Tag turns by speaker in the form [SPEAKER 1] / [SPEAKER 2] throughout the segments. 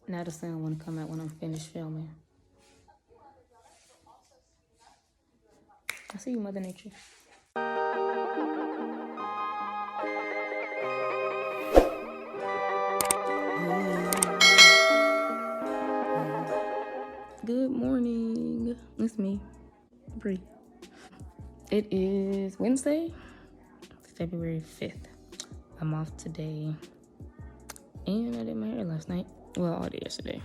[SPEAKER 1] Now the sun want to come out when I'm finished filming. I see you, Mother Nature. Good morning. It's me, Bree. It is Wednesday, February 5th. I'm off today. And I did my hair last night. Well, all day yesterday.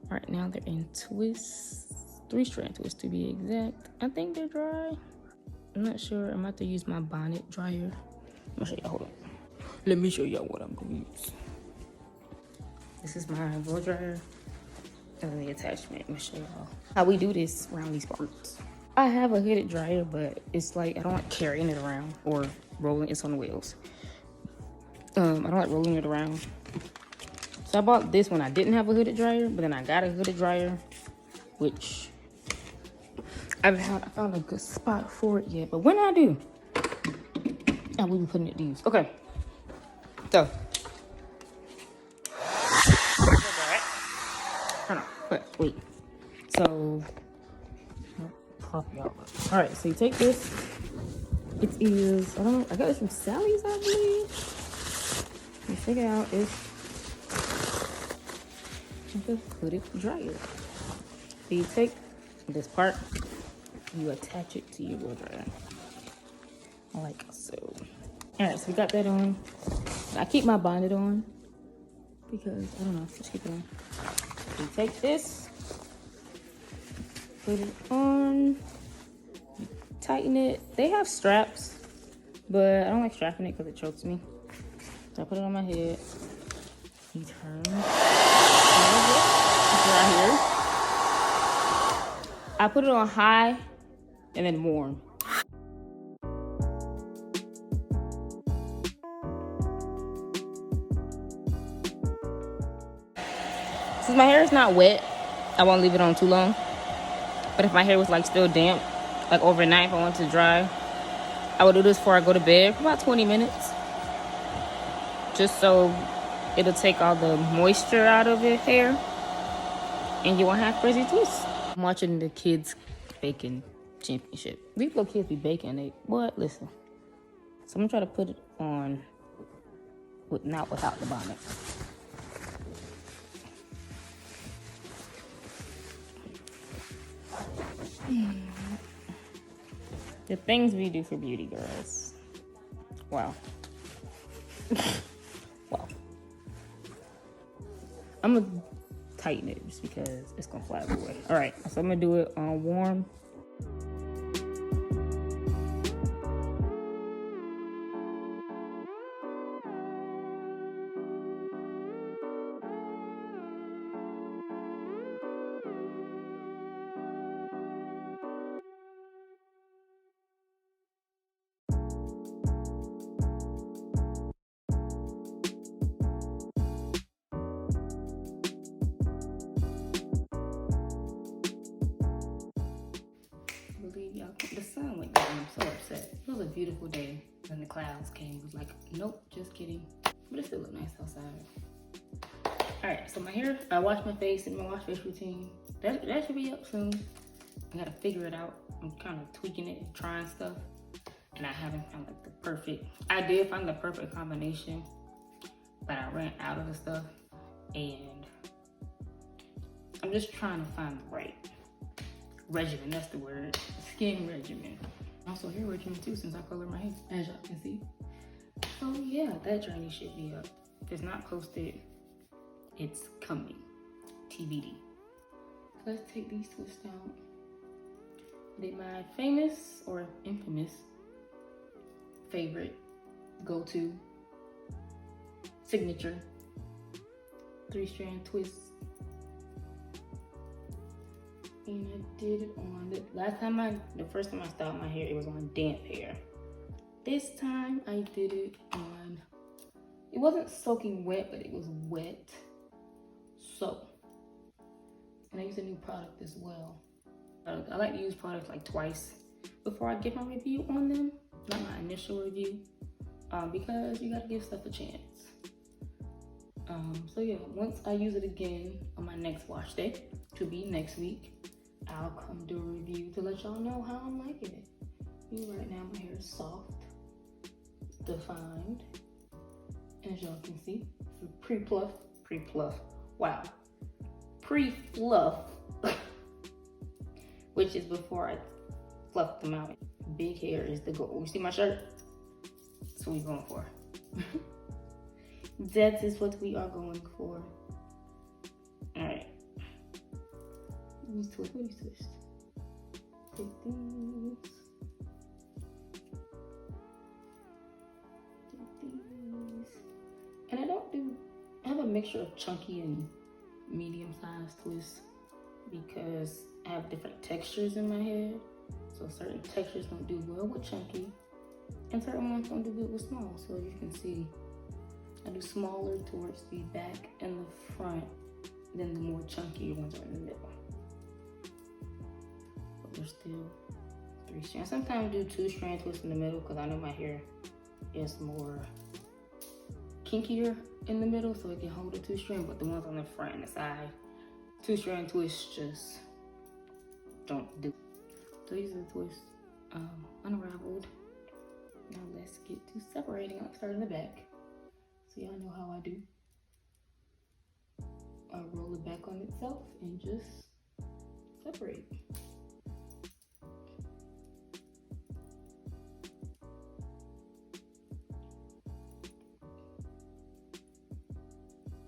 [SPEAKER 1] Right now they're in twists. 3-strand twists to be exact. I think they're dry. I'm not sure. I'm about to use my bonnet dryer. I'm gonna show y'all. Hold on. Let me show y'all what I'm gonna use. This is my blow dryer. And then the attachment. I'm gonna show y'all how we do this around these parts. I have a hooded dryer, but it's like I don't like carrying it around or rolling. It's on wheels. I don't like rolling it around. So I bought this when I didn't have a hooded dryer, but then I got a hooded dryer, which I found a good spot for it yet. But when I do, I will be putting it to use. Okay. So. Hold on. But wait. So. Prop y'all up. All right. So you take this. It is, I don't know. I got this from Sally's, I believe. You figure out it's the hooded dryer. So you take this part, you attach it to your blow dryer, like so. All right, so we got that on. I keep my bonnet on because I don't know. Just keep it on. You take this, put it on, you tighten it. They have straps, but I don't like strapping it because it chokes me. So I put it on my head. You turn. It's right here. I put it on high and then warm. Since my hair is not wet, I won't leave it on too long. But if my hair was like still damp, like overnight if I want to dry, I would do this before I go to bed for about 20 minutes. Just so it'll take all the moisture out of your hair and you won't have crazy twists. I'm watching the kids baking championship. These little kids be baking. They what? Listen. So I'm gonna try to put it on not without the bonnet. The things we do for beauty, girls. Wow. Wow. I'm gonna tighten it just because it's gonna fly away. All right, so I'm gonna do it on warm. Y'all, the sun went down. I'm so upset. It was a beautiful day. When the clouds came, it was like, nope, just kidding. But it still looked nice outside. All right, so my hair, I washed my face in my wash face routine. That should be up soon. I gotta figure it out. I'm kind of tweaking it and trying stuff. And I haven't found like the perfect, I did find the perfect combination, but I ran out of the stuff. And I'm just trying to find the right regimen, that's the word. Skin regimen. Also hair regimen too, since I color my hair, as y'all can see. So yeah, that journey should be up. If it's not posted, it's coming. TBD. Let's take these twists out. Did my famous or infamous favorite go-to signature 3-strand twist. And I did it on the first time I styled my hair, it was on damp hair. This time I did it on, it wasn't soaking wet, but it was wet. So, and I used a new product as well. I like to use products like twice before I give my review on them, not my initial review, because you gotta give stuff a chance. So yeah, once I use it again on my next wash day, to be next week, I'll come do a review to let y'all know how I'm liking it. Right now my hair is soft, defined, as y'all can see. It's pre-fluff, wow, pre-fluff, which is before I fluff them out. Big hair is the goal. You see my shirt? That's what we're going for. That is what we are going for. All right. What do you twist? Take these. And I have a mixture of chunky and medium-sized twists because I have different textures in my head. So certain textures don't do well with chunky and certain ones don't do good with small. So as you can see, I do smaller towards the back and the front than the more chunky ones are in the middle. But they're still 3-strand. Sometimes I do 2-strand twists in the middle because I know my hair is more kinkier in the middle, so it can hold a 2-strand, but the ones on the front and the side, 2-strand twists just don't do. So these are the twists unraveled. Now let's get to separating. I'll start in the back. So y'all know how I do. I roll it back on itself and just separate.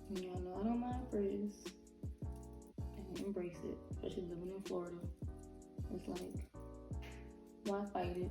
[SPEAKER 1] And y'all know I don't mind frizz. I embrace it, especially living in Florida. It's like, why fight it?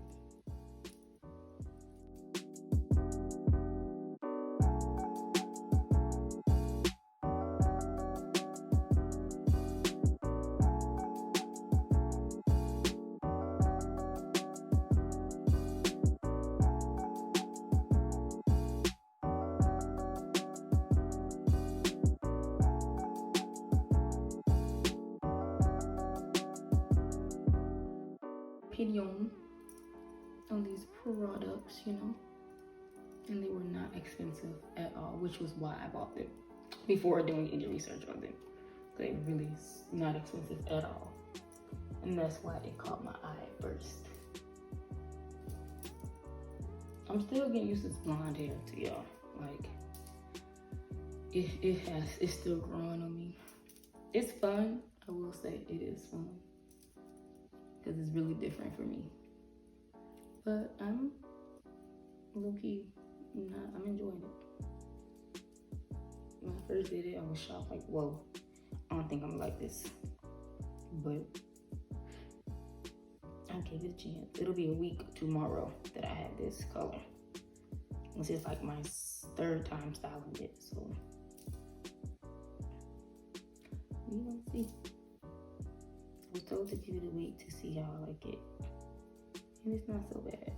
[SPEAKER 1] Opinion on these products, you know, and they were not expensive at all, which was why I bought them before doing any research on them. They really not expensive at all, and that's why it caught my eye first. I'm still getting used to this blonde hair to y'all. Like it's still growing on me. It's fun, I will say it is fun, because it's really different for me. But I'm low-key, I'm enjoying it. When I first did it, I was shocked, like, whoa, I don't think I'm like this. But I gave it a chance. It'll be a week tomorrow that I have this color. This is like my 3rd time styling it, so we will see. I was told to give it a week to see how I like it. And it's not so bad.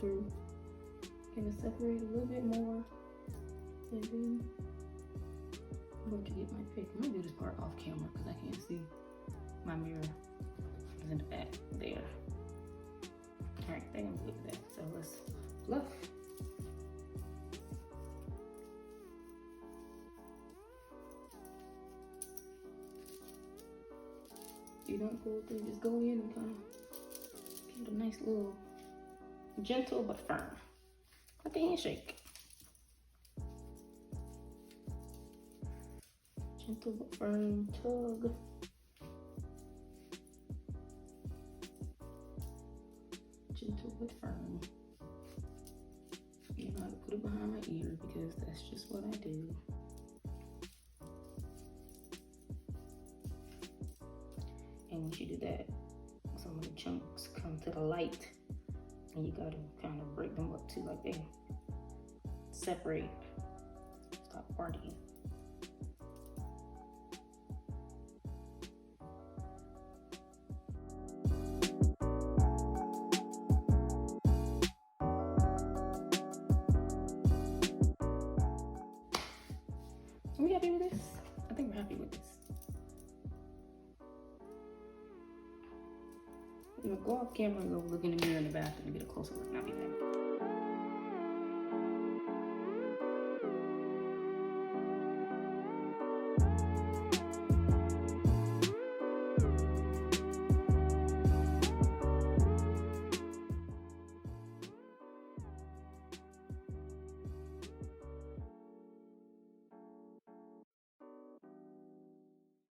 [SPEAKER 1] Through and separate a little bit more, and then I'm going to get my pick. I'm gonna do this part off camera because I can't see my mirror. It's in the back there. All right, I think I'm good with that. So let's fluff. You don't go through, just go in and kind of get a nice little gentle but firm, like a handshake. Gentle but firm tug. Gentle but firm. You know how to put it behind my ear because that's just what I do. And once you do that, some of the chunks come to the light, and you gotta kind of break them up too, like they separate. Stop partying. Are we happy with this? I think we're happy with this. I'm gonna go off camera and go look in the mirror in the bathroom and get a closer look, and I'll be back.